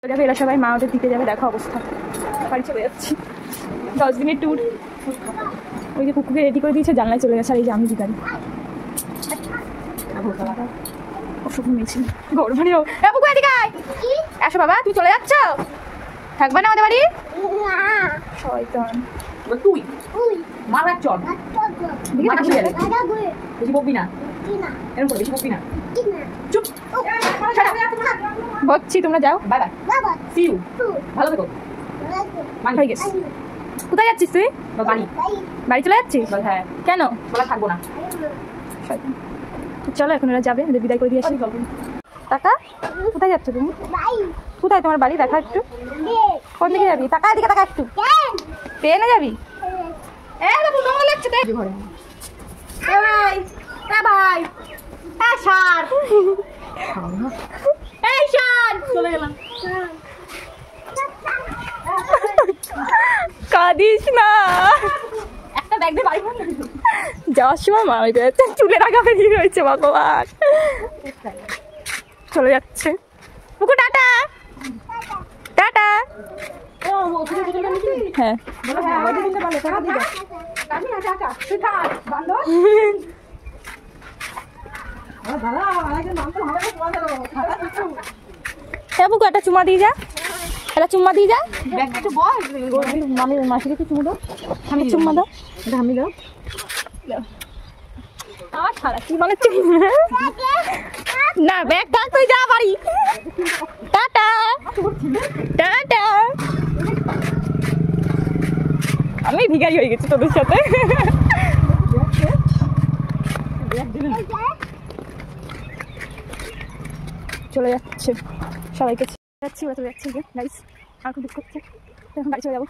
যাবে এরা সবাই, মা ওদের দিতে যাবে। দেখো অবস্থা, বাড়ি চলে যাচ্ছি। 10 দিনের ট্যুর। ওই যে কুকুরকে রেডি করে দিয়েছে, জানলায় চলে গেছে। আর এই যে আমি ভিখারি। অসুখ নিয়েছি গরমারিও। আসো বাবা, তুই চলে যাচ্ছ? থাকবা না আমাদের বাড়ি? শয়তান তুই মারা চল বেশি বকবি না, এরকম বেশি বকবি না। চুপ, বলছি তোমরা যাও। বাই বাই, সি ইউ, ভালো থেকো। হয়ে গেছে। কোথায় যাচ্ছিস তুই? বাড়ি। বাড়ি চলে যাচ্ছিস? হ্যাঁ। কেন? বলা থাকবো না। চলো এখন ওরা যাবে, ওদের বিদায় করে দিয়ে আসি। টাকা কোথায় যাচ্ছ তুমি? কোথায় তোমার বাড়ি? দেখা একটু। কোন দিকে যাবি? টাকা এদিকে, টাকা একটু। ট্রেনে যাবি? কাঁদিস না। একটা ব্যাগ দিয়ে বাড়ি যাওয়ার সময় মা হয়ে যাচ্ছে, চুলের আগা বেরিয়ে রয়েছে। ভগবান, চলে যাচ্ছে। পুকু টাটা টাটা। হ্যাঁ পুকু একটা চুমা দিয়ে যা, একটা চুম্মা দিয়ে যা। মামি মাসিকে একটু চুমু দাও, আমি চুম্মা দাও। আমি দাও আমার সারা কি বানাচ্ছি না। ব্যাগ থাক, তুই যা বাড়ি। Tata tata. আমি ভিখারি হয়ে গেছি তোদের সাথে। চলে যাচ্ছে, সবাইকে যাচ্ছি। ওরা চলে যাচ্ছে গাইস। আমার খুব দুঃখ হচ্ছে, এখন বাড়ি চলে যাবো।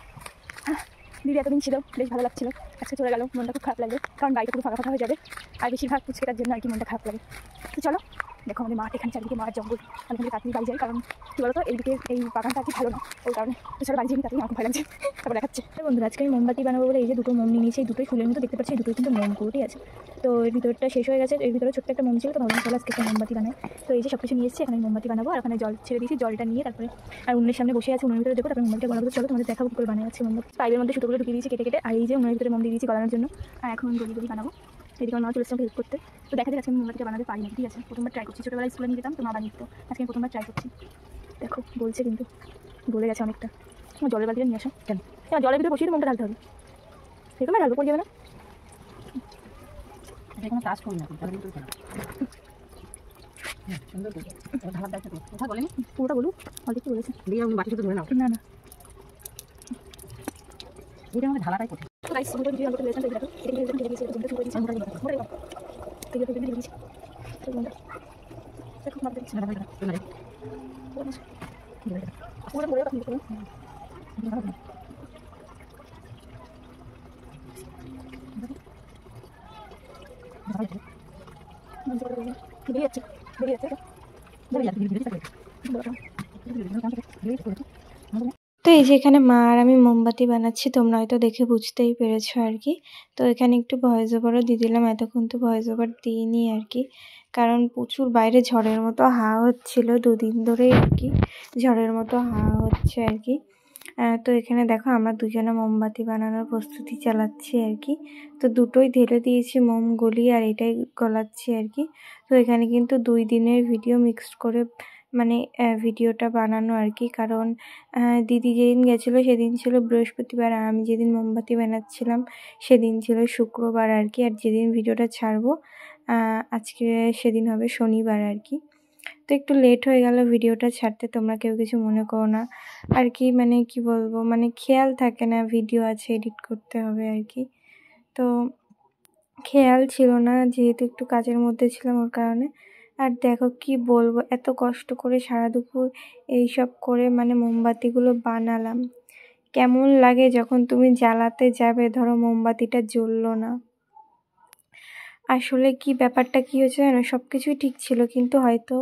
দিদি এতদিন ছিল, বেশ ভালো লাগছিল। আজকে চলে গেল, মনটা খুব খারাপ লাগবে, কারণ বাড়িটা পুরো ফাঁকা ফাঁকা হয়ে যাবে। আর বেশিরভাগ পুচকেটার জন্য আর কি মনটা খারাপ লাগে। তো চলো, দেখো আমাদের মাঠ, এখানে চারিদিকে মাঠ জঙ্গল। আমি এখানে তাড়াতাড়ি বাড়ি যাই, কারণ কী বলতো এইদিকে এই বাগানটা আর কি ভালো না, ওই কারণে। তো চলো বাড়ি যাই, তাড়াতাড়ি আমার খুব ভালো লাগছে। তারপর দেখাচ্ছে। বন্ধুরা আজকে আমি মোমবাতি বানাবো বলে এই যে দুটো মোম নিয়ে নিয়েছি। এই দুটোই ফুলের মতো দেখতে পাচ্ছি, এই দুটোই কিন্তু মোম কুটি আছে। তো এর ভিতরটা শেষ হয়ে গেছে, এর ভিতরে ছোট্ট একটা মোম ছিল। তো ভাবলাম চলো আজকে একটা মোমবাতি বানাই। তো এই যে সব কিছু নিয়ে এসেছি, এখানে মোমবাতি বানাবো। আর ওখানে জল ছেড়ে দিয়েছি, জলটা নিয়ে তারপরে আর উনুনের সামনে বসে আছে, উনুনের ভিতরে দেখো তারপরে মোমবাতিটা গলাবো। চলো তোমাদের দেখাবো কী করে বানাচ্ছি মোমবাতি। পাইপের মধ্যে সুতোগুলো ঢুকিয়ে দিয়েছি কেটে কেটে। আর এই যে উনুনের ভিতরে মোম দিয়ে দিয়েছি গলানোর জন্য। আর এখন গলি বানাবো। এদিকে আমার মা চলে এসেছে হেল্প করতে। তো দেখা যাচ্ছে আমি মোমবাতিটা বানাতে পারি না, ঠিক আছে? প্রথমবার ট্রাই করছি, ছোটোবেলায় স্কুলে নিয়ে যেতাম তো মা বানিয়ে দিত। আজকে আমি প্রথমবার ট্রাই করছি। দেখো বলছে কিন্তু গলে গেছে অনেকটা। তোমার জলের বালতিটা নিয়ে আসো। কেন? জলের ভিতরে বসিয়ে মোমটা ঢালতে হবে। সেরকম ঢালবো, পড়ে যাবে না? কোনো কাজ করি না, সুন্দর ঢালার দায়িত্ব কথা বলেনি। পুরোটা বলুক, অল্প একটু বলেছে। বাকি শুধু ধরে নাও। না না, এটা আমাদের ঢালাটাই করতে। তো এই যে এখানে মা আর আমি মোমবাতি বানাচ্ছি, তোমরা হয়তো দেখে বুঝতেই পেরেছো আর কি। তো এখানে একটু ভয়েস ওভারও দিয়ে দিলাম, এতক্ষণ তো ভয়েস ওভার দিইনি আর কি, কারণ প্রচুর বাইরে ঝড়ের মতো হাওয়া হচ্ছিলো 2 দিন ধরেই আর কি, ঝড়ের মতো হাওয়া হচ্ছে আর কি। তো এখানে দেখো আমরা দুজনে মোমবাতি বানানোর প্রস্তুতি চালাচ্ছি আর কি। তো দুটোই ঢেলে দিয়েছি মোম গলিয়ে, আর এটাই গলাচ্ছি আর কি। তো এখানে কিন্তু 2 দিনের ভিডিও মিক্সড করে মানে ভিডিওটা বানানো আর কি, কারণ দিদি যেদিন গেছিলো সেদিন ছিল বৃহস্পতিবার, আর আমি যেদিন মোমবাতি বানাচ্ছিলাম সেদিন ছিল শুক্রবার আর কি। আর যেদিন ভিডিওটা ছাড়বো আজকে সেদিন হবে শনিবার আর কি। তো একটু লেট হয়ে গেল ভিডিওটা ছাড়তে, তোমরা কেউ কিছু মনে করো না আর কি। মানে কি বলবো, মানে খেয়াল থাকে না, ভিডিও আছে এডিট করতে হবে আর কি। তো খেয়াল ছিল না, যেহেতু একটু কাজের মধ্যে ছিলাম ওর কারণে। আর দেখো কি বলবো, এত কষ্ট করে সারা দুপুর এইসব করে মানে মোমবাতিগুলো বানালাম। কেমন লাগে যখন তুমি জ্বালাতে যাবে, ধরো মোমবাতিটা জ্বললো না। আসলে কি ব্যাপারটা কি হয়েছে জানো, সব কিছুই ঠিক ছিল, কিন্তু হয়তো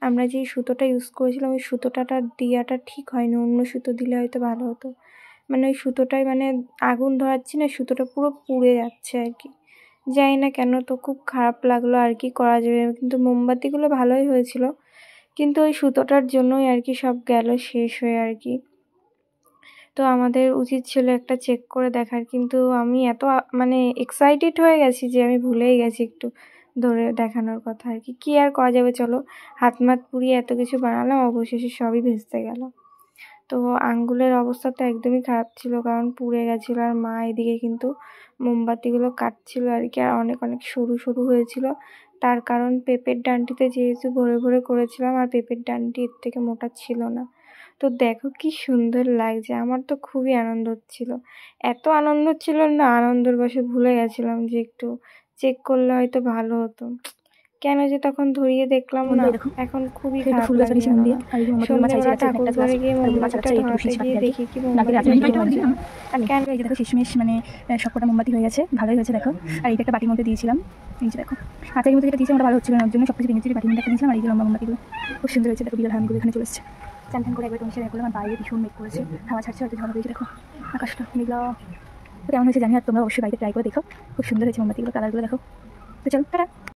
আমরা যে সুতোটা ইউজ করেছিলাম ওই সুতোটার দেওয়াটা ঠিক হয়নি, অন্য সুতো দিলে হয়তো ভালো হতো। মানে ওই সুতোটাই মানে আগুন ধরাচ্ছি না, সুতোটা পুরো পুড়ে যাচ্ছে আর কি, জানি না কেন। তো খুব খারাপ লাগলো আর কি, করা যাবে। কিন্তু মোমবাতিগুলো ভালোই হয়েছিল, কিন্তু ওই সুতোটার জন্যই আর কি সব গেল শেষ হয়ে আর কি। তো আমাদের উচিত ছিল একটা চেক করে দেখার, কিন্তু আমি এত মানে এক্সাইটেড হয়ে গেছি যে আমি ভুলেই গেছি একটু ধরে দেখানোর কথা আর কি। কী আর করা যাবে, চলো হাত মাত পুড়িয়ে এত কিছু বানালাম, অবশেষে সবই ভেস্তে গেল। তো আঙ্গুলের অবস্থা তো একদমই খারাপ ছিল, কারণ পুড়ে গেছিলো। আর মা এদিকে কিন্তু মোমবাতিগুলো কাটছিল আর কি, আর অনেক অনেক সরু সরু হয়েছিল। তার কারণ পেঁপের ডান্ডিতে যেহেতু ভরে ভরে করেছিলাম, আর পেঁপের ডান্ডি এর থেকে মোটা ছিল না। তো দেখো কি সুন্দর লাগছে, আমার তো খুবই আনন্দ হচ্ছিল। এত আনন্দ ছিল না, আনন্দের বশে ভুলে গেছিলাম যে একটু চেক করলে হয়তো ভালো হতো। কেন যে তখন ধরিয়ে দেখলাম না, এখন খুবই খারাপ লাগে। সন্ধ্যেবেলা ঠাকুর ঘরে গিয়ে মোমবাতিটা ধরাতে গিয়ে দেখি কি কেন এই যে দেখো শেষমেশ মানে সবকটা মোমবাতি হয়ে গেছে, ভালোই হয়েছে দেখো। আর এইটা একটা বাটির মধ্যে দিয়েছিলাম, এই যে দেখো হাতের মধ্যে যেটা দিয়েছিলাম ওটা ভালো হচ্ছিল না, ওর জন্য সব কিছু ভেঙে বাটির মধ্যে দিয়েছিলাম। আর এই যে লম্বা মোমবাতিগুলো খুব সুন্দর হয়েছে দেখো, বিয়ের হামগুলো এখানে চলে এসেছে। চান টান করে একবার তোমার সাথে করলাম, আর বাইরে ভীষণ মেঘ করেছে, হাওয়া ছাড়ছে, হয়তো ঝড় হয়েছে দেখো আকাশটা মেঘলা। তো কেমন হয়েছে জানি, আর তোমরা অবশ্যই বাড়িতে ট্রাই করে দেখো, খুব সুন্দর হয়েছে মোমবাতিগুলো, কালারগুলো দেখো। তো চলো টাটা।